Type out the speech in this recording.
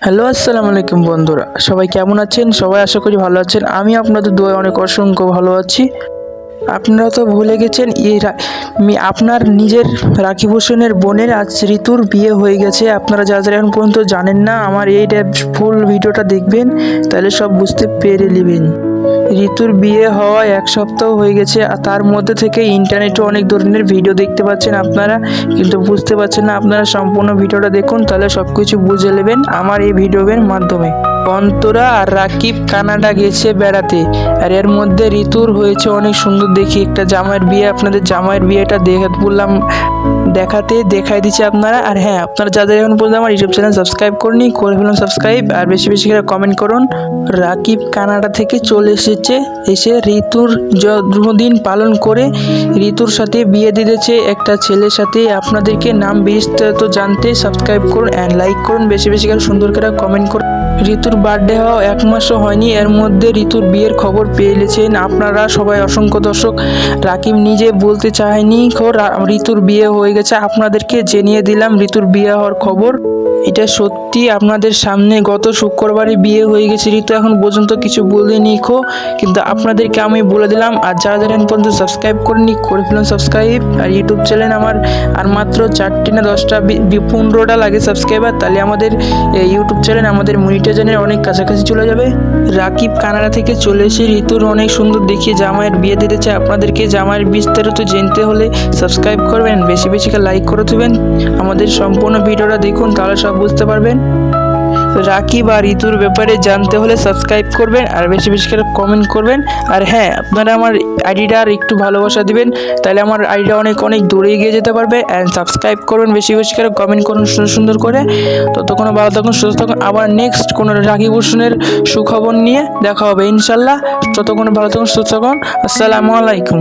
Hello, আসসালামু আলাইকুম বন্ধুরা। সবাই কেমন আছেন? সবাই আশা করি ভালো আছেন। আমি আপনাদের দোয়ায় অনেক অসংখ্য ভালো আছি। আপনারা তো ভুলে গেছেন আপনার নিজের রাকিব হোসেনের বোনের আজ ঋতুর বিয়ে হয়ে গেছে। আপনারা যারা যারা এখন পর্যন্ত জানেন না, আমার এইটা ফুল ভিডিওটা দেখবেন, তাহলে সব বুঝতে পেরে নেবেন। ঋতুর বিয়ে হওয়া 1 সপ্তাহ হয়ে গেছে, আর তার মধ্যে থেকে ইন্টারনেটে অনেক ধরনের ভিডিও দেখতে পাচ্ছেন আপনারা, কিন্তু বুঝতে পারছেন না। আপনারা সম্পূর্ণ ভিডিওটা দেখুন, তাহলে সব কিছু বুঝে নেবেন আমার এই ভিডিওর মাধ্যমে। অন্তরা আর রাকিব কানাডা গেছে বেড়াতে, আর এর মধ্যে ঋতুর হয়েছে অনেক সুন্দর দেখি একটা জামাইয়ের বিয়ে। আপনাদের জামাইয়ের বিয়েটা বললাম দেখাই দিচ্ছে আপনারা। আর হ্যাঁ, আপনারা যাদের এখন পর্যন্ত আমার ইউটিউব চ্যানেল সাবস্ক্রাইব করেনি, করে ফেলুন সাবস্ক্রাইব, আর বেশি বেশি করে কমেন্ট করুন। রাকিব কানাডা থেকে চলে এসে ঋতুর জন্মদিন পালন করে ঋতুর সাথে বিয়ে দিয়েছে একটা ছেলের সাথে। আপনাদেরকে নাম বিস্তারিত জানতে সাবস্ক্রাইব করুন অ্যান্ড লাইক করুন, বেশি বেশি করে সুন্দর করে কমেন্ট করুন। ঋতুর বার্থডে হওয়া 1 মাসও হয়নি, এর মধ্যে ঋতুর বিয়ের খবর পেয়ে গেছেন আপনারা সবাই। অসংখ্য দর্শক, রাকিব নিজে বলতে চায়নি ঋতুর বিয়ে হয়ে গেছে, আপনাদেরকে জানিয়ে দিলাম ঋতুর বিয়ে হওয়ার খবর। এটা সত্যি আপনাদের সামনে। গত শুক্রবারে বিয়ে হয়ে গেছে ঋতু, এখন পর্যন্ত কিছু বলিনি কিন্তু আপনাদেরকে আমি বলে দিলাম। আর যারা যারা এখন পর্যন্ত সাবস্ক্রাইব করেনি, করে ফেলুন সাবস্ক্রাইব। আর ইউটিউব চ্যানেল আমার আর মাত্র 4টি না 10টা 15টা লাগে সাবস্ক্রাইবার, তাহলে আমাদের ইউটিউব চ্যানেল আমাদের মনিটাইজেশনের অনেক কাছাকাছি চলে যাবে। রাকিব কানাডা থেকে চলে এসে ঋতুর অনেক সুন্দর দেখিয়ে জামাইয়ের বিয়ে দিতেছে। আপনাদেরকে জামাইয়ের বিস্তারিত জানতে হলে সাবস্ক্রাইব করবেন, বেশি বেশি করে লাইক করে দেবেন। আমাদের সম্পূর্ণ ভিডিওটা দেখুন, তাহলে সব বুঝতে পারবেন। রাকিব আর ঋতুর ব্যাপারে জানতে হলে সাবস্ক্রাইব করবেন আর বেশি বেশি করে কমেন্ট করবেন। আর হ্যাঁ, আপনারা আমার আইডিটা আর একটু ভালোবাসা দিবেন, তাহলে আমার আইডিটা অনেক অনেক দূরে এগিয়ে যেতে পারবে। অ্যান্ড সাবস্ক্রাইব করবেন, বেশি বেশি করে কমেন্ট করুন সুন্দর সুন্দর করে। ততক্ষণ ভালো থাকুন, সুস্থ থাকুন। আবার নেক্সট কোনো রাকিব হোসেনের সুখবর নিয়ে দেখা হবে ইনশাল্লাহ। ততক্ষণ ভালো থাকুন, সুস্থ থাকুন। আসসালামু আলাইকুম।